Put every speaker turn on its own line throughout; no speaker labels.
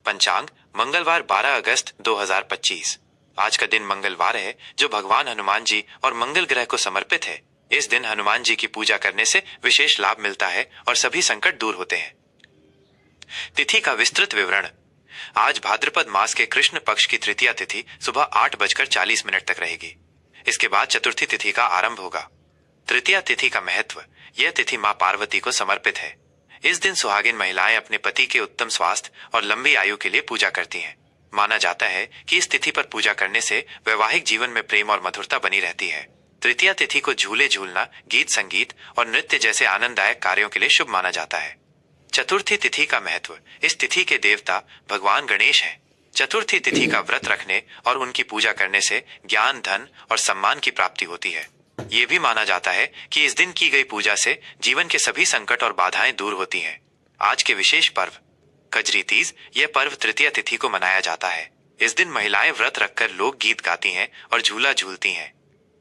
पंचांग मंगलवार 12 अगस्त 2025। आज का दिन मंगलवार है जो भगवान हनुमान जी और मंगल ग्रह को समर्पित है। इस दिन हनुमान जी की पूजा करने से विशेष लाभ मिलता है और सभी संकट दूर होते हैं। तिथि का विस्तृत विवरण। आज भाद्रपद मास के कृष्ण पक्ष की तृतीया तिथि सुबह 8:40 तक रहेगी। इसके बाद चतुर्थी तिथि का आरंभ होगा। तृतीया तिथि का महत्व। यह तिथि मां पार्वती को समर्पित है। इस दिन सुहागिन महिलाएं अपने पति के उत्तम स्वास्थ्य और लंबी आयु के लिए पूजा करती हैं। माना जाता है कि इस तिथि पर पूजा करने से वैवाहिक जीवन में प्रेम और मधुरता बनी रहती है। तृतीया तिथि को झूले झूलना, गीत संगीत और नृत्य जैसे आनंददायक कार्यों के लिए शुभ माना जाता है। चतुर्थी तिथि का महत्व। इस तिथि के देवता भगवान गणेश हैं। चतुर्थी तिथि का व्रत रखने और उनकी पूजा करने से ज्ञान, धन और सम्मान की प्राप्ति होती है। ये भी माना जाता है कि इस दिन की गई पूजा से जीवन के सभी संकट और बाधाएं दूर होती हैं। आज के विशेष पर्व। कजरी तीज। यह पर्व तृतीया तिथि को मनाया जाता है। इस दिन महिलाएं व्रत रखकर लोक गीत गाती हैं और झूला झूलती हैं।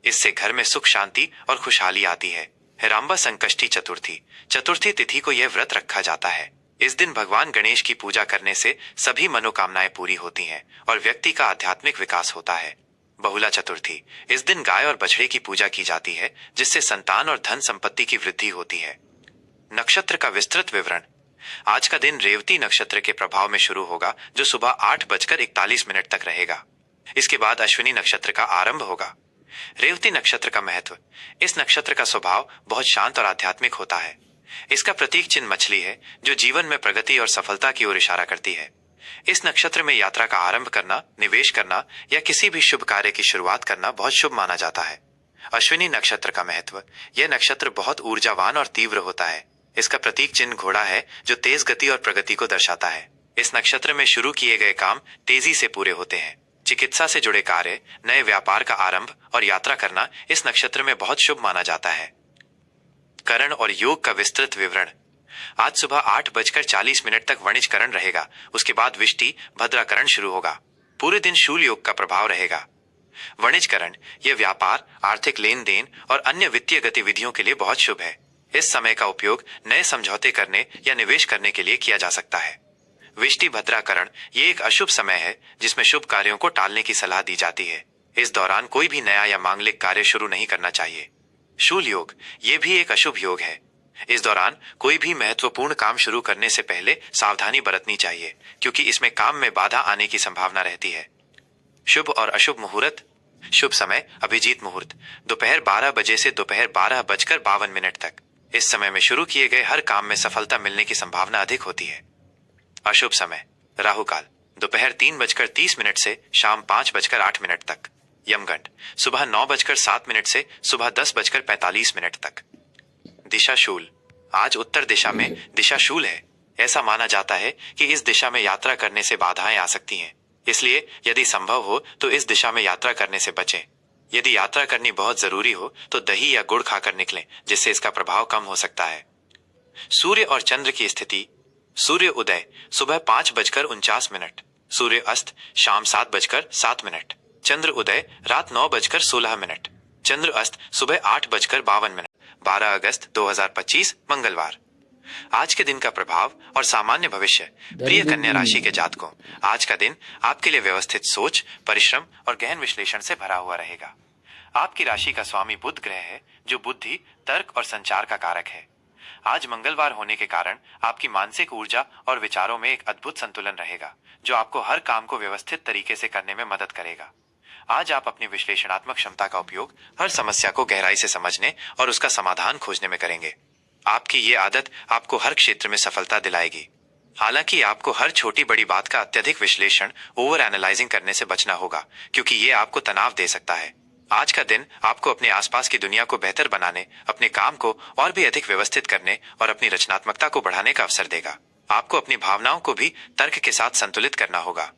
इससे घर में सुख, शांति और खुशहाली आती है। हेराम्बा संकष्टी चतुर्थी। चतुर्थी तिथि को यह व्रत रखा जाता है। इस दिन भगवान गणेश की पूजा करने से सभी मनोकामनाएं पूरी होती हैं और व्यक्ति का आध्यात्मिक विकास होता है। बहुला चतुर्थी। इस दिन गाय और बछड़े की पूजा की जाती है जिससे संतान और धन संपत्ति की वृद्धि होती है। नक्षत्र का विस्तृत विवरण। आज का दिन रेवती नक्षत्र के प्रभाव में शुरू होगा जो सुबह 8:41 तक रहेगा। इसके बाद अश्विनी नक्षत्र का आरंभ होगा। रेवती नक्षत्र का महत्व। इस नक्षत्र का स्वभाव बहुत शांत और आध्यात्मिक होता है। इसका प्रतीक चिन्ह मछली है जो जीवन में प्रगति और सफलता की ओर इशारा करती है। इस नक्षत्र में यात्रा का आरंभ करना, निवेश करना या किसी भी शुभ कार्य की शुरुआत करना बहुत शुभ माना जाता है। अश्विनी नक्षत्र का महत्व। यह नक्षत्र बहुत ऊर्जावान और तीव्र होता है। इसका प्रतीक चिन्ह घोड़ा है जो तेज गति और प्रगति को दर्शाता है। इस नक्षत्र में शुरू किए गए काम तेजी से पूरे होते हैं। चिकित्सा से जुड़े कार्य, नए व्यापार का आरंभ और यात्रा करना इस नक्षत्र में बहुत शुभ माना जाता है। करण और योग का विस्तृत विवरण। आज सुबह 8:40 तक वणिजकरण रहेगा। उसके बाद विष्टि भद्राकरण शुरू होगा। पूरे दिन शूल योग का प्रभाव रहेगा। वणिजकरण यह व्यापार, आर्थिक लेन देन और अन्य वित्तीय गतिविधियों के लिए बहुत शुभ है। इस समय का उपयोग नए समझौते करने या निवेश करने के लिए किया जा सकता है। विष्टि भद्राकरण ये एक अशुभ समय है जिसमें शुभ कार्यों को टालने की सलाह दी जाती है। इस दौरान कोई भी नया या मांगलिक कार्य शुरू नहीं करना चाहिए। शूल योग ये भी एक अशुभ योग है। इस दौरान कोई भी महत्वपूर्ण काम शुरू करने से पहले सावधानी बरतनी चाहिए क्योंकि इसमें काम में बाधा आने की संभावना रहती है। शुभ और अशुभ मुहूर्त। शुभ समय अभिजीत मुहूर्त दोपहर 12 बजे से दोपहर 12:52 तक। इस समय में शुरू किए गए हर काम में सफलता मिलने की संभावना अधिक होती है। अशुभ समय राहु काल दोपहर 3:30 से शाम 5:08 तक। यमगंड सुबह 9:07 से सुबह 10:45 तक। दिशा शूल। आज उत्तर दिशा में दिशा शूल है। ऐसा माना जाता है कि इस दिशा में यात्रा करने से बाधाएं आ सकती हैं। इसलिए यदि संभव हो तो इस दिशा में यात्रा करने से बचें। यदि यात्रा करनी बहुत जरूरी हो तो दही या गुड़ खाकर निकलें जिससे इसका प्रभाव कम हो सकता है। सूर्य और चंद्र की स्थिति। सूर्य उदय सुबह 5:49। सूर्य अस्त शाम 7:07। चंद्र उदय रात 9:16। चंद्र अस्त सुबह 8:52। 12 अगस्त 2025 मंगलवार। आज के दिन का प्रभाव और सामान्य भविष्य। प्रिय कन्या राशि के जातकों, आज का दिन आपके लिए व्यवस्थित सोच, परिश्रम और गहन विश्लेषण से भरा हुआ रहेगा। आपकी राशि का स्वामी बुध ग्रह है जो बुद्धि, तर्क और संचार का कारक है। आज मंगलवार होने के कारण आपकी मानसिक ऊर्जा और विचारों में एक अद्भुत संतुलन रहेगा जो आपको हर काम को व्यवस्थित तरीके से करने में मदद करेगा। आज आप अपनी विश्लेषणात्मक क्षमता का उपयोग हर समस्या को गहराई से समझने और उसका समाधान खोजने में करेंगे। आपकी ये आदत आपको हर क्षेत्र में सफलता दिलाएगी। हालांकि आपको हर छोटी बड़ी बात का अत्यधिक विश्लेषण, ओवर एनालाइजिंग करने से बचना होगा क्योंकि ये आपको तनाव दे सकता है। आज का दिन आपको अपने आसपास की दुनिया को बेहतर बनाने, अपने काम को और भी अधिक व्यवस्थित करने और अपनी रचनात्मकता को बढ़ाने का अवसर देगा। आपको अपनी भावनाओं को भी तर्क के साथ संतुलित करना होगा।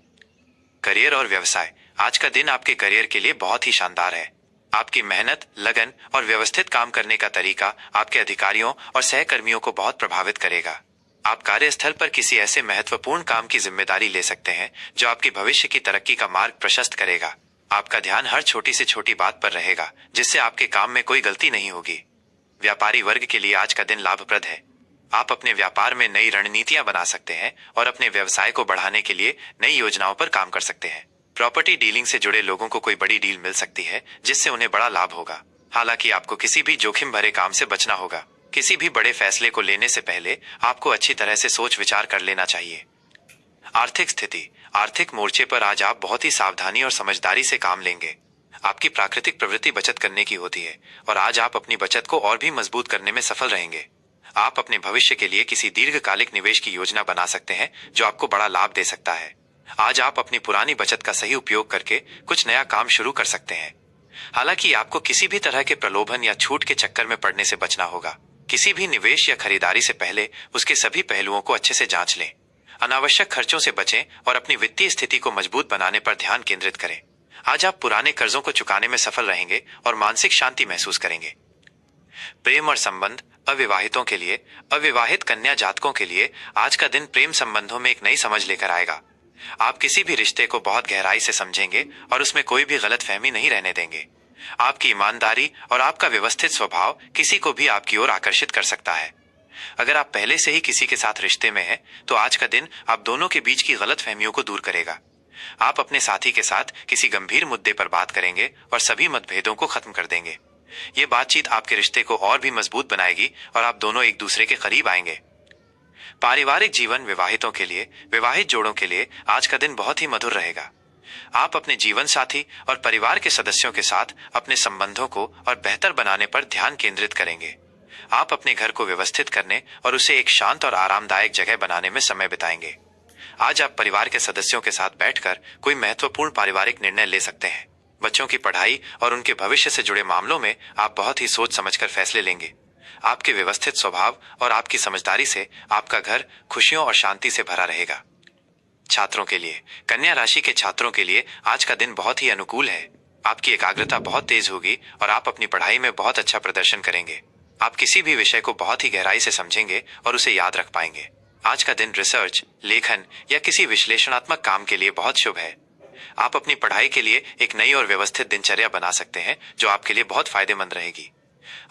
करियर और व्यवसाय। आज का दिन आपके करियर के लिए बहुत ही शानदार है। आपकी मेहनत, लगन और व्यवस्थित काम करने का तरीका आपके अधिकारियों और सहकर्मियों को बहुत प्रभावित करेगा। आप कार्यस्थल पर किसी ऐसे महत्वपूर्ण काम की जिम्मेदारी ले सकते हैं जो आपके भविष्य की तरक्की का मार्ग प्रशस्त करेगा। आपका ध्यान हर छोटी से छोटी बात पर रहेगा जिससे आपके काम में कोई गलती नहीं होगी। व्यापारी वर्ग के लिए आज का दिन लाभप्रद है। आप अपने व्यापार में नई रणनीतियां बना सकते हैं और अपने व्यवसाय को बढ़ाने के लिए नई योजनाओं पर काम कर सकते हैं। प्रॉपर्टी डीलिंग से जुड़े लोगों को कोई बड़ी डील मिल सकती है जिससे उन्हें बड़ा लाभ होगा। हालांकि आपको किसी भी जोखिम भरे काम से बचना होगा। किसी भी बड़े फैसले को लेने से पहले आपको अच्छी तरह से सोच विचार कर लेना चाहिए। आर्थिक स्थिति। आर्थिक मोर्चे पर आज आप बहुत ही सावधानी और समझदारी से काम लेंगे। आपकी प्राकृतिक प्रवृत्ति बचत करने की होती है और आज आप अपनी बचत को और भी मजबूत करने में सफल रहेंगे। आप अपने भविष्य के लिए किसी दीर्घकालिक निवेश की योजना बना सकते हैं जो आपको बड़ा लाभ दे सकता है। आज आप अपनी पुरानी बचत का सही उपयोग करके कुछ नया काम शुरू कर सकते हैं। हालांकि आपको किसी भी तरह के प्रलोभन या छूट के चक्कर में पड़ने से बचना होगा। किसी भी निवेश या खरीदारी से पहले उसके सभी पहलुओं को अच्छे से जांच लें। अनावश्यक खर्चों से बचें और अपनी वित्तीय स्थिति को मजबूत बनाने पर ध्यान केंद्रित करें। आज आप पुराने कर्जों को चुकाने में सफल रहेंगे और मानसिक शांति महसूस करेंगे। प्रेम और संबंध। अविवाहितों के लिए, अविवाहित कन्या जातकों के लिए आज का दिन प्रेम संबंधों में एक नई समझ लेकर आएगा। आप किसी भी रिश्ते को बहुत गहराई से समझेंगे और उसमें कोई भी गलतफहमी नहीं रहने देंगे। आपकी ईमानदारी और आपका व्यवस्थित स्वभाव किसी को भी आपकी ओर आकर्षित कर सकता है। अगर आप पहले से ही किसी के साथ रिश्ते में हैं, तो आज का दिन आप दोनों के बीच की गलतफहमियों को दूर करेगा। आप अपने साथी के साथ किसी गंभीर मुद्दे पर बात करेंगे और सभी मतभेदों को खत्म कर देंगे। ये बातचीत आपके रिश्ते को और भी मजबूत बनाएगी और आप दोनों एक दूसरे के करीब आएंगे। पारिवारिक जीवन। विवाहितों के लिए, विवाहित जोड़ों के लिए आज का दिन बहुत ही मधुर रहेगा। आप अपने जीवन साथी और परिवार के सदस्यों के साथ अपने संबंधों को और बेहतर बनाने पर ध्यान केंद्रित करेंगे। आप अपने घर को व्यवस्थित करने और उसे एक शांत और आरामदायक जगह बनाने में समय बिताएंगे। आज आप परिवार के सदस्यों के साथ बैठकर कोई महत्वपूर्ण पारिवारिक निर्णय ले सकते हैं। बच्चों की पढ़ाई और उनके भविष्य से जुड़े मामलों में आप बहुत ही सोच समझकर फैसले लेंगे। आपके व्यवस्थित स्वभाव और आपकी समझदारी से आपका घर खुशियों और शांति से भरा रहेगा। छात्रों के लिए। कन्या राशि के छात्रों के लिए आज का दिन बहुत ही अनुकूल है। आपकी एकाग्रता बहुत तेज होगी और आप अपनी पढ़ाई में बहुत अच्छा प्रदर्शन करेंगे। आप किसी भी विषय को बहुत ही गहराई से समझेंगे और उसे याद रख पाएंगे। आज का दिन रिसर्च, लेखन या किसी विश्लेषणात्मक काम के लिए बहुत शुभ है। आप अपनी पढ़ाई के लिए एक नई और व्यवस्थित दिनचर्या बना सकते हैं जो आपके लिए बहुत फायदेमंद रहेगी।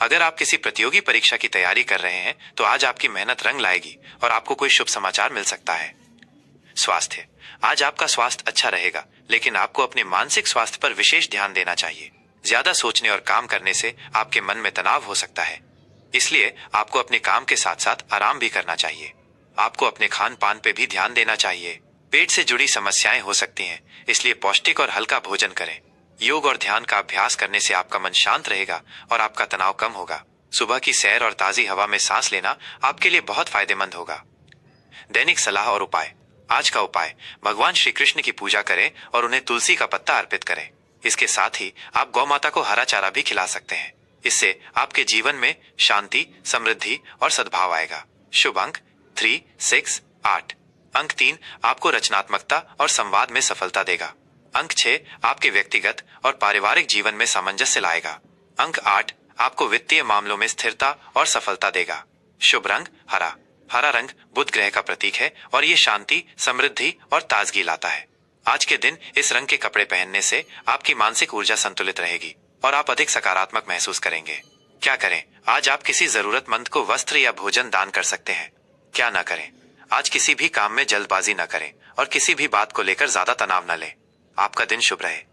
अगर आप किसी प्रतियोगी परीक्षा की तैयारी कर रहे हैं, तो आज आपकी मेहनत रंग लाएगी और आपको कोई शुभ समाचार मिल सकता है। स्वास्थ्य। आज आपका स्वास्थ्य अच्छा रहेगा, लेकिन आपको अपने मानसिक स्वास्थ्य पर विशेष ध्यान देना चाहिए। ज्यादा सोचने और काम करने से आपके मन में तनाव हो सकता है, इसलिए आपको अपने काम के साथ साथ आराम भी करना चाहिए। आपको अपने खान पान पे भी ध्यान देना चाहिए। पेट से जुड़ी समस्याएं हो सकती हैं, इसलिए पौष्टिक और हल्का भोजन करें। योग और ध्यान का अभ्यास करने से आपका मन शांत रहेगा और आपका तनाव कम होगा। सुबह की सैर और ताजी हवा में सांस लेना आपके लिए बहुत फायदेमंद होगा। दैनिक सलाह और उपाय। आज का उपाय, भगवान श्री कृष्ण की पूजा करें और उन्हें तुलसी का पत्ता अर्पित करें। इसके साथ ही आप गौ माता को हरा चारा भी खिला सकते हैं। इससे आपके जीवन में शांति, समृद्धि और सद्भाव आएगा। शुभ अंक 3, 6, 8। अंक 3 आपको रचनात्मकता और संवाद में सफलता देगा। अंक 6 आपके व्यक्तिगत और पारिवारिक जीवन में सामंजस्य लाएगा। अंक 8 आपको वित्तीय मामलों में स्थिरता और सफलता देगा। शुभ रंग हरा। हरा रंग बुध ग्रह का प्रतीक है और ये शांति, समृद्धि और ताजगी लाता है। आज के दिन इस रंग के कपड़े पहनने से आपकी मानसिक ऊर्जा संतुलित रहेगी और आप अधिक सकारात्मक महसूस करेंगे। क्या करें? आज आप किसी जरूरतमंद को वस्त्र या भोजन दान कर सकते हैं। क्या ना करें? आज किसी भी काम में जल्दबाजी न करें और किसी भी बात को लेकर ज्यादा तनाव न लें। आपका दिन शुभ रहे।